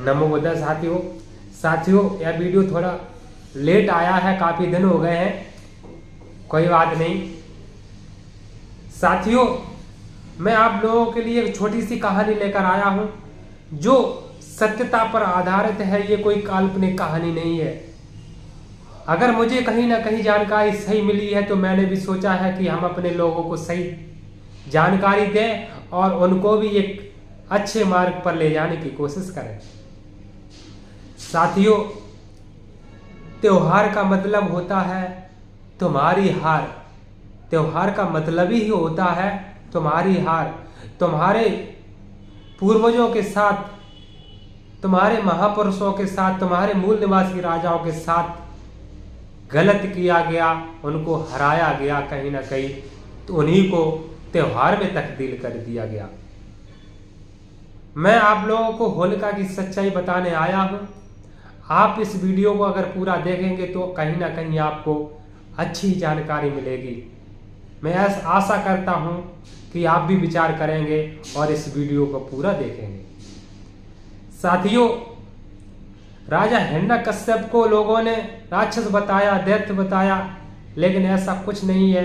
नमो बुद्धाय साथियों यह वीडियो थोड़ा लेट आया है, काफ़ी दिन हो गए हैं, कोई बात नहीं। साथियों, मैं आप लोगों के लिए एक छोटी सी कहानी लेकर आया हूं जो सत्यता पर आधारित है। ये कोई काल्पनिक कहानी नहीं है। अगर मुझे कहीं ना कहीं जानकारी सही मिली है तो मैंने भी सोचा है कि हम अपने लोगों को सही जानकारी दें और उनको भी एक अच्छे मार्ग पर ले जाने की कोशिश करें। साथियों, त्योहार का मतलब होता है तुम्हारी हार। त्योहार का मतलब ही होता है तुम्हारी हार। तुम्हारे पूर्वजों के साथ, तुम्हारे महापुरुषों के साथ, तुम्हारे मूल निवासी राजाओं के साथ गलत किया गया, उनको हराया गया कहीं ना कहीं, तो उन्हीं को त्योहार में तब्दील कर दिया गया। मैं आप लोगों को होलिका की सच्चाई बताने आया हूं। आप इस वीडियो को अगर पूरा देखेंगे तो कहीं ना कहीं आपको अच्छी जानकारी मिलेगी। मैं आशा करता हूं कि आप भी विचार करेंगे और इस वीडियो को पूरा देखेंगे। साथियों, राजा हिरण्यकश्यप को लोगों ने राक्षस बताया, दैत्य बताया, लेकिन ऐसा कुछ नहीं है।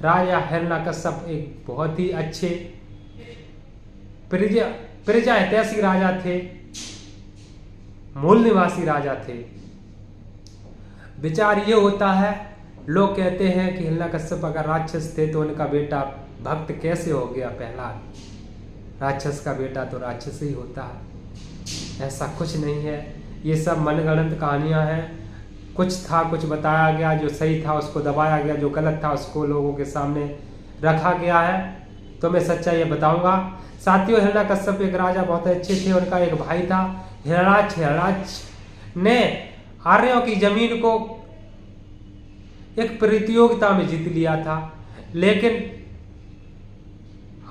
राजा हिरण्यकश्यप एक बहुत ही अच्छे प्रजा हितैषी राजा थे, मूल निवासी राजा थे। विचार ये होता है, लोग कहते हैं कि हिरण्यकश्यप अगर राक्षस थे तो उनका बेटा भक्त कैसे हो गया प्रहलाद। राक्षस का बेटा तो राक्षस ही होता है। ऐसा कुछ नहीं है, ये सब मनगढ़ंत कहानियां हैं। कुछ था, कुछ बताया गया, जो सही था उसको दबाया गया, जो गलत था उसको लोगों के सामने रखा गया है। तो मैं सच्चाई ये बताऊंगा। साथियों, हिरण्यकश्यप एक राजा बहुत अच्छे थे। उनका एक भाई था हिरणाक्ष। हिरणाक्ष ने आर्यों की जमीन को एक प्रतियोगिता में जीत लिया था, लेकिन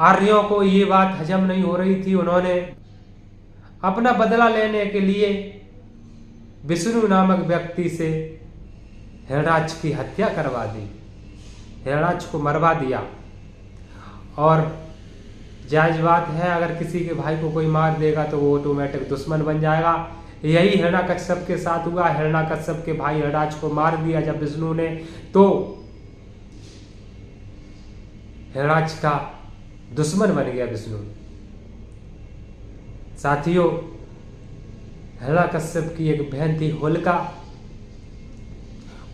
आर्यों को ये बात हजम नहीं हो रही थी। उन्होंने अपना बदला लेने के लिए विष्णु नामक व्यक्ति से हिरणाक्ष की हत्या करवा दी, हिरणाक्ष को मरवा दिया। और जायज बात है, अगर किसी के भाई को कोई मार देगा तो वो ऑटोमेटिक दुश्मन बन जाएगा। यही हिरण्यकश्यप के साथ हुआ। हिरण्यकश्यप के भाई हिरणाक्ष को मार दिया जब विष्णु ने, तो हिरणाक्ष का दुश्मन बन गया विष्णु। साथियों, हिरण्यकश्यप की एक बहन थी होलिका,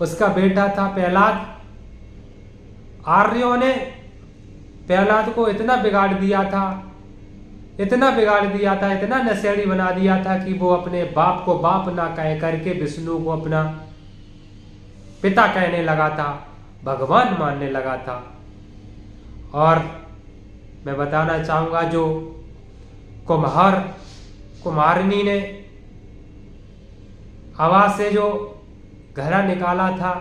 उसका बेटा था प्रहलाद। आर्यों ने प्रहलाद को इतना बिगाड़ दिया था, इतना नशेड़ी बना दिया था कि वो अपने बाप को बाप ना कह करके विष्णु को अपना पिता कहने लगा था, भगवान मानने लगा था। और मैं बताना चाहूंगा, जो कुमारिनी ने हवा से जो घड़ा निकाला था,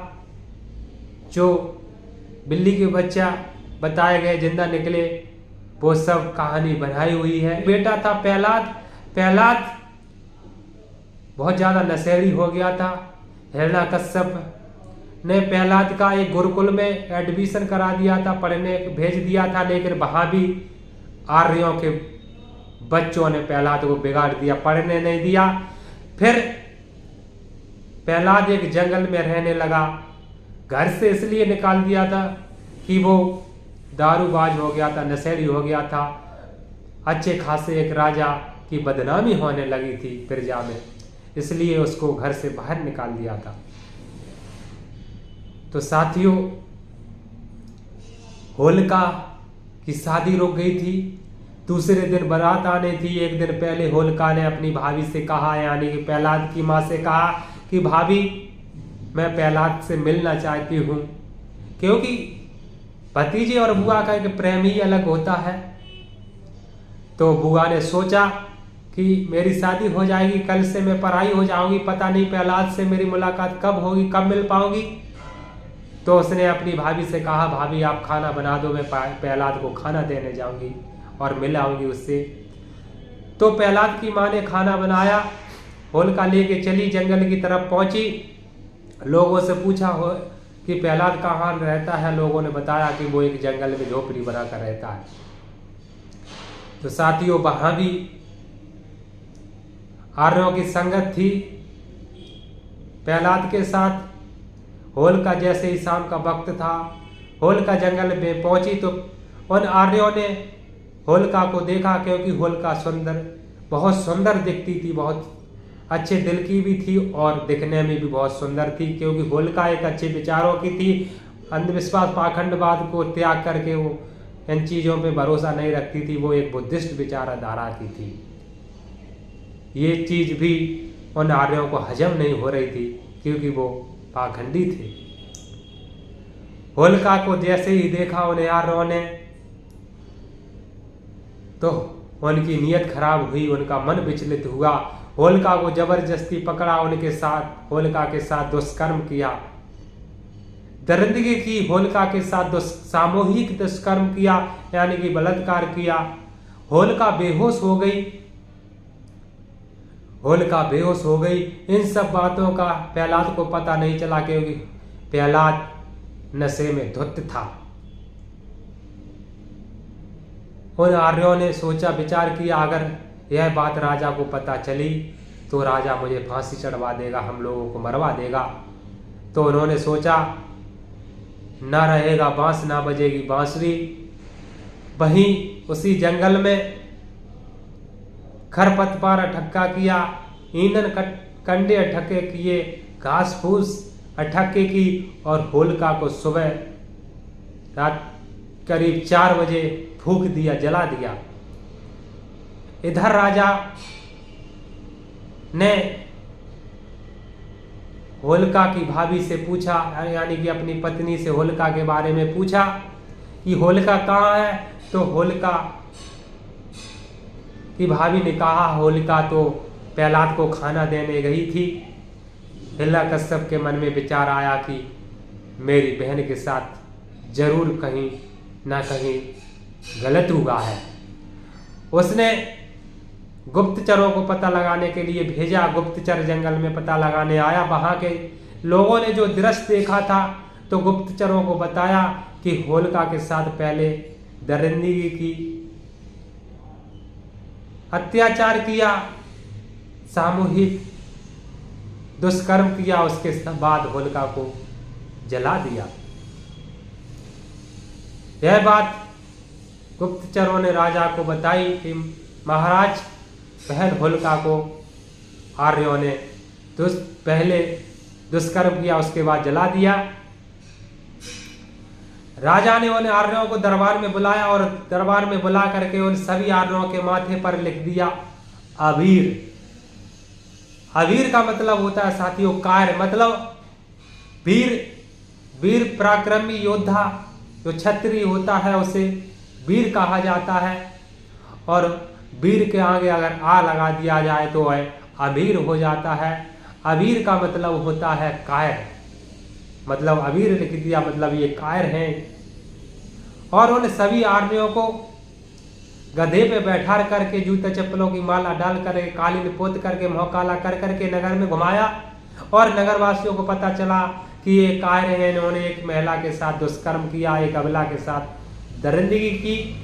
जो बिल्ली के बच्चा बताए गए जिंदा निकले, वो सब कहानी बनाई हुई है। बेटा था प्रहलाद। प्रहलाद बहुत ज्यादा नशेड़ी हो गया था। हिरण्यकश्यप ने प्रहलाद का एक गुरुकुल में एडमिशन करा दिया था, पढ़ने भेज दिया था, लेकिन वहां भी आर्यों के बच्चों ने प्रहलाद को बिगाड़ दिया, पढ़ने नहीं दिया। फिर प्रहलाद एक जंगल में रहने लगा। घर से इसलिए निकाल दिया था कि वो दारूबाज हो गया था, नशेड़ी हो गया था। अच्छे खासे एक राजा की बदनामी होने लगी थी प्रजा में, इसलिए उसको घर से बाहर निकाल दिया था। तो साथियों, होलिका की शादी रुक गई थी। दूसरे दिन बारात आने थी। एक दिन पहले होलिका ने अपनी भाभी से कहा, यानी कि प्रहलाद की माँ से कहा कि भाभी, मैं प्रहलाद से मिलना चाहती हूँ, क्योंकि भतीजे और बुआ का एक प्रेम ही अलग होता है। तो बुआ ने सोचा कि मेरी शादी हो जाएगी, कल से मैं पराई हो जाऊंगी, पता नहीं प्रहलाद से मेरी मुलाकात कब होगी, कब मिल पाऊंगी। तो उसने अपनी भाभी से कहा, भाभी आप खाना बना दो, मैं प्रहलाद को खाना देने जाऊंगी और मिल आऊंगी उससे। तो प्रहलाद की माँ ने खाना बनाया, होलिका लेके चली, जंगल की तरफ पहुंची। लोगों से पूछा हो कि प्रहलाद कहाँ रहता है। लोगों ने बताया कि वो एक जंगल में झोपड़ी बनाकर रहता है। तो साथियों, वहां भी आर्यों की संगत थी प्रहलाद के साथ। होलिका जैसे ही शाम का वक्त था, होलिका जंगल में पहुंची तो उन आर्यों ने होलिका को देखा, क्योंकि होलिका बहुत सुंदर दिखती थी, बहुत अच्छे दिल की भी थी और दिखने में भी बहुत सुंदर थी, क्योंकि होलिका एक अच्छे विचारों की थी। अंधविश्वास पाखंडवाद को त्याग करके वो इन चीज़ों पे भरोसा नहीं रखती थी, वो एक बुद्धिस्ट विचारधारा की थी। ये चीज़ भी उन आर्यों को हजम नहीं हो रही थी, क्योंकि वो पाखंडी थे। होलिका को जैसे ही देखा उन आर्यों ने तो उनकी नीयत खराब हुई, उनका मन विचलित हुआ। होलिका को जबरदस्ती पकड़ा, उनके साथ होलिका के साथ दुष्कर्म किया, दरिंदगी की, होलिका के साथ सामूहिक दुष्कर्म किया, यानी कि बलात्कार किया। होलिका बेहोश हो गई, होलिका बेहोश हो गई। इन सब बातों का प्रहलाद को पता नहीं चला, क्योंकि प्रहलाद नशे में धुत था। उन आर्यों ने सोचा विचार किया, अगर यह बात राजा को पता चली तो राजा मुझे फांसी चढ़वा देगा, हम लोगों को मरवा देगा। तो उन्होंने सोचा ना रहेगा बांस, ना बजेगी बांसुरी। वहीं उसी जंगल में खरपतवार इकट्ठा किया, ईंधन कंडे इकट्ठे किए, घास फूस इकट्ठे की और होलिका को सुबह रात करीब 4 बजे फूंक दिया, जला दिया। इधर राजा ने होलिका की भाभी से पूछा, यानी कि अपनी पत्नी से होलिका के बारे में पूछा कि होलिका कहाँ है। तो होलिका की भाभी ने कहा होलिका तो प्रहलाद को खाना देने गई थी। हिरण्यकश्यप के मन में विचार आया कि मेरी बहन के साथ जरूर कहीं ना कहीं गलत हुआ है। उसने गुप्तचरों को पता लगाने के लिए भेजा, गुप्तचर जंगल में पता लगाने आया। वहां के लोगों ने जो दृश्य देखा था तो गुप्तचरों को बताया कि होलिका के साथ पहले दरिंदगी की, अत्याचार किया, सामूहिक दुष्कर्म किया, उसके बाद होलिका को जला दिया। यह बात गुप्तचरों ने राजा को बताई कि महाराज, बहन होलिका को आर्यों ने पहले दुष्कर्म किया, उसके बाद जला दिया। राजा ने उन आर्यों को दरबार में बुलाया और दरबार में बुला करके उन सभी आर्यों के माथे पर लिख दिया अबीर। अबीर का मतलब होता है साथियों कायर, मतलब वीर पराक्रमी योद्धा। जो क्षत्रिय होता है उसे वीर कहा जाता है, और वीर के आगे अगर आ लगा दिया जाए तो वह अबीर हो जाता है। अबीर का मतलब होता है कायर, मतलब अबीर लिख दिया, मतलब ये कायर हैं। और उन सभी आर्यों को गधे पे बैठा करके, जूते चप्पलों की माला डाल कर, कालीन पोत करके, मुंह काला कर करके नगर में घुमाया। और नगरवासियों को पता चला कि ये कायर हैं, इन्होंने एक महिला के साथ दुष्कर्म किया, एक अबला के साथ दरिंदगी की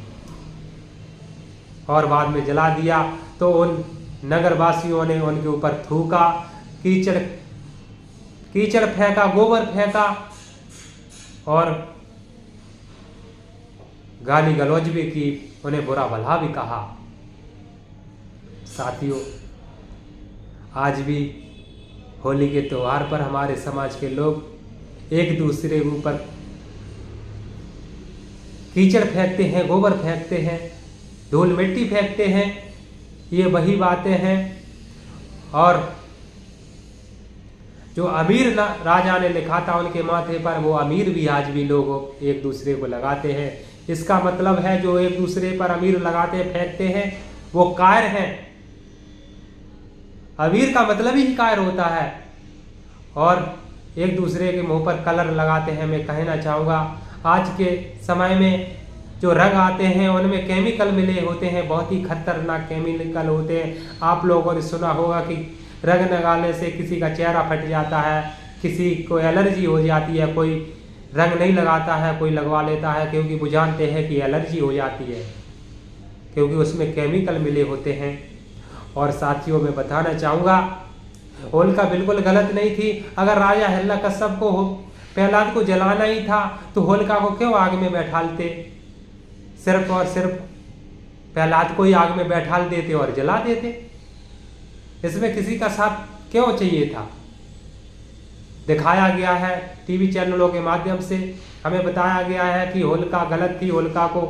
और बाद में जला दिया। तो उन नगरवासियों ने उनके ऊपर थूका, कीचड़ फेंका, गोबर फेंका और गाली गलौज भी की, उन्हें बुरा भला भी कहा। साथियों, आज भी होली के त्योहार पर हमारे समाज के लोग एक दूसरे के ऊपर कीचड़ फेंकते हैं, गोबर फेंकते हैं, धूल मिट्टी फेंकते हैं। ये वही बातें हैं। और जो अमीर राजा ने लिखा था उनके माथे पर, वो अमीर भी आज भी लोग एक दूसरे को लगाते हैं। इसका मतलब है जो एक दूसरे पर अमीर लगाते फेंकते हैं वो कायर हैं। अमीर का मतलब ही कायर होता है। और एक दूसरे के मुंह पर कलर लगाते हैं। मैं कहना चाहूँगा आज के समय में जो रंग आते हैं उनमें केमिकल मिले होते हैं, बहुत ही खतरनाक केमिकल होते हैं। आप लोगों ने सुना होगा कि रंग लगाने से किसी का चेहरा फट जाता है, किसी को एलर्जी हो जाती है, कोई रंग नहीं लगाता है, कोई लगवा लेता है, क्योंकि वो जानते हैं कि एलर्जी हो जाती है, क्योंकि उसमें केमिकल मिले होते हैं। और साथियों मैं बताना चाहूँगा होलिका बिल्कुल गलत नहीं थी। अगर राजा हिरण्यकश्यप को प्रहलाद को जलाना ही था तो होलिका को क्यों आग में बैठालते, सिर्फ और सिर्फ प्रहलाद को ही आग में बैठाल देते और जला देते। इसमें किसी का साथ क्यों चाहिए था। दिखाया गया है टीवी चैनलों के माध्यम से, हमें बताया गया है कि होलिका गलत थी, होलिका को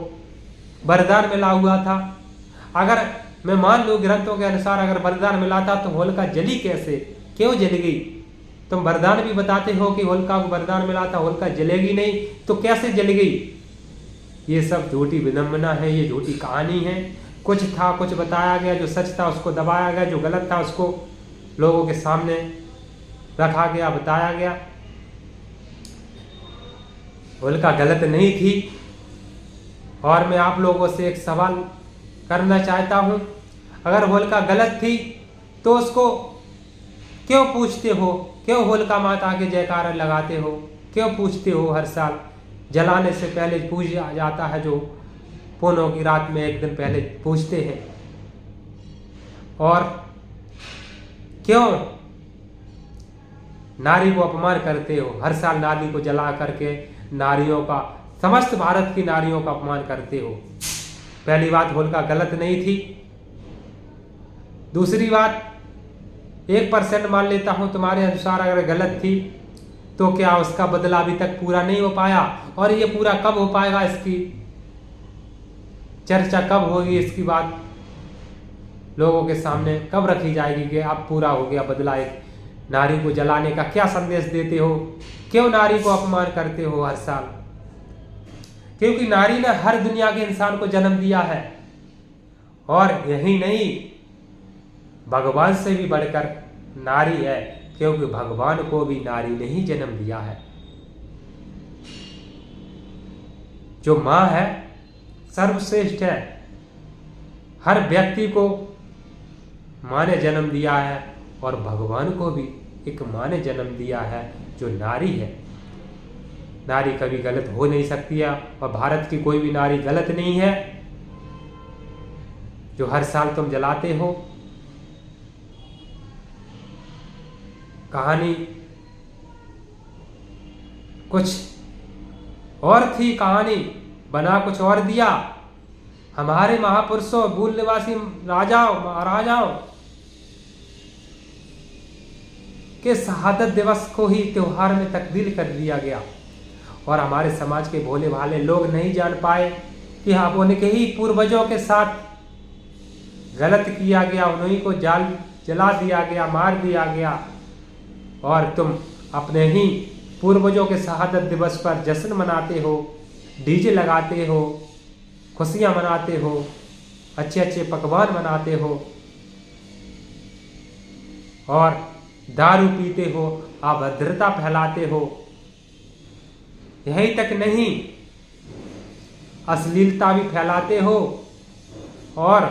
वरदान मिला हुआ था। अगर मैं मान लूँ ग्रंथों के अनुसार अगर वरदान मिला था तो होलिका जली कैसे, क्यों जल गई। तुम वरदान भी बताते हो कि होलिका को वरदान मिला था, होलिका जलेगी नहीं तो कैसे जल गई। ये सब झूठी विडंबना है, ये झूठी कहानी है। कुछ था, कुछ बताया गया, जो सच था उसको दबाया गया, जो गलत था उसको लोगों के सामने रखा गया, बताया गया। होलिका गलत नहीं थी। और मैं आप लोगों से एक सवाल करना चाहता हूं, अगर होलिका गलत थी तो उसको क्यों पूछते हो, क्यों होलिका माता के जयकारा लगाते हो, क्यों पूछते हो। हर साल जलाने से पहले पूजा जाता है, जो पूनों की रात में एक दिन पहले पूछते हैं। और क्यों नारी को अपमान करते हो, हर साल नारी को जला करके नारियों का, समस्त भारत की नारियों का अपमान करते हो। पहली बात होलिका गलत नहीं थी। दूसरी बात 1% मान लेता हूं तुम्हारे अनुसार अगर गलत थी तो क्या उसका बदला अभी तक पूरा नहीं हो पाया। और ये पूरा कब हो पाएगा, इसकी चर्चा कब होगी, इसकी बात लोगों के सामने कब रखी जाएगी कि अब पूरा हो गया बदला। एक नारी को जलाने का क्या संदेश देते हो, क्यों नारी को अपमान करते हो हर साल। क्योंकि नारी ने हर दुनिया के इंसान को जन्म दिया है, और यही नहीं भगवान से भी बढ़कर नारी है, क्योंकि भगवान को भी नारी ने ही जन्म दिया है। जो मां है सर्वश्रेष्ठ है, हर व्यक्ति को मां ने जन्म दिया है, और भगवान को भी एक मां ने जन्म दिया है जो नारी है। नारी कभी गलत हो नहीं सकती है, और भारत की कोई भी नारी गलत नहीं है। जो हर साल तुम जलाते हो, कहानी कुछ और थी, कहानी बना कुछ और दिया। हमारे महापुरुषों, मूल निवासी राजाओं महाराजाओं के शहादत दिवस को ही त्योहार में तब्दील कर दिया गया, और हमारे समाज के भोले भाले लोग नहीं जान पाए कि हाँ उनके ही पूर्वजों के साथ गलत किया गया, उन्हीं को जला दिया गया, मार दिया गया। और तुम अपने ही पूर्वजों के शहादत दिवस पर जश्न मनाते हो, डीजे लगाते हो, खुशियां मनाते हो, अच्छे अच्छे पकवान बनाते हो, और दारू पीते हो, अभद्रता फैलाते हो। यही तक नहीं, अश्लीलता भी फैलाते हो, और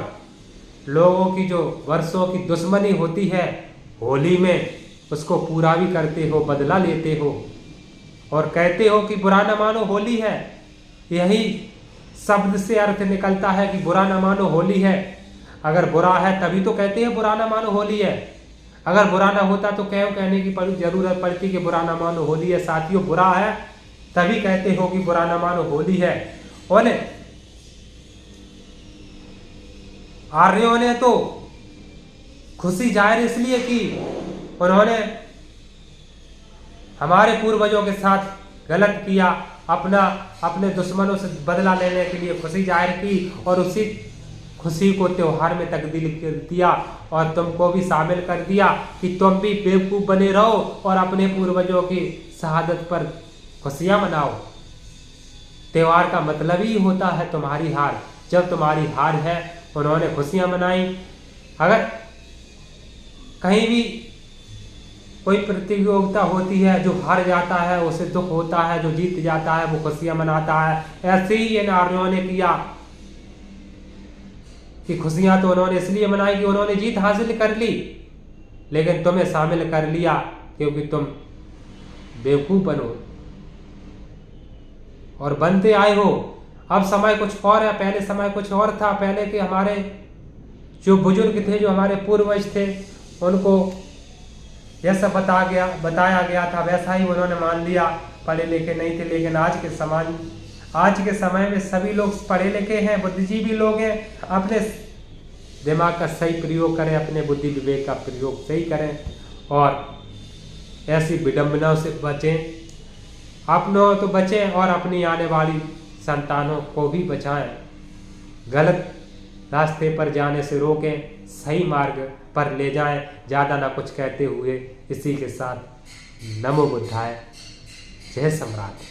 लोगों की जो वर्षों की दुश्मनी होती है होली में उसको पूरा भी करते हो, बदला लेते हो, और कहते हो कि बुरा न मानो होली है। यही शब्द से अर्थ निकलता है कि बुरा न मानो होली है। अगर बुरा है तभी तो कहते हैं बुरा न मानो होली है। अगर बुरा ना होता तो क्यों कहने की जरूरत पड़ती कि बुरा ना मानो होली है। साथियों, बुरा है तभी कहते हो कि बुरा ना मानो होली है। और आर्यों ने तो खुशी जाहिर इसलिए की, उन्होंने हमारे पूर्वजों के साथ गलत किया, अपने दुश्मनों से बदला लेने के लिए खुशी जाहिर की, और उसी खुशी को त्योहार में तब्दील कर दिया, और तुमको भी शामिल कर दिया कि तुम भी बेवकूफ बने रहो और अपने पूर्वजों की शहादत पर खुशियां मनाओ। त्योहार का मतलब ही होता है तुम्हारी हार। जब तुम्हारी हार है, उन्होंने खुशियां मनाई। अगर कहीं भी कोई प्रतियोगिता होती है, जो हार जाता है उसे दुख होता है, जो जीत जाता है वो खुशियां मनाता है। ऐसे ही इन आर्यों ने किया कि खुशियां तो उन्होंने इसलिए मनाई कि उन्होंने जीत हासिल कर ली, लेकिन तुम्हें शामिल कर लिया क्योंकि तुम बेवकूफ बनो और बनते आए हो। अब समय कुछ और है, पहले समय कुछ और था। पहले के हमारे जो बुजुर्ग थे, जो हमारे पूर्वज थे, उनको यह सब बताया गया था, वैसा ही उन्होंने मान लिया। पढ़े लिखे नहीं थे, लेकिन आज के समय में सभी लोग पढ़े लिखे हैं, बुद्धिजीवी लोग हैं। अपने दिमाग का सही प्रयोग करें, अपने बुद्धि विवेक का प्रयोग सही करें और ऐसी विडंबनाओं से बचें। अपनों तो बचें और अपनी आने वाली संतानों को भी बचाएं। गलत रास्ते पर जाने से रोकें, सही मार्ग पर ले जाएं। ज़्यादा ना कुछ कहते हुए इसी के साथ नमो बुद्धाय, जय सम्राट।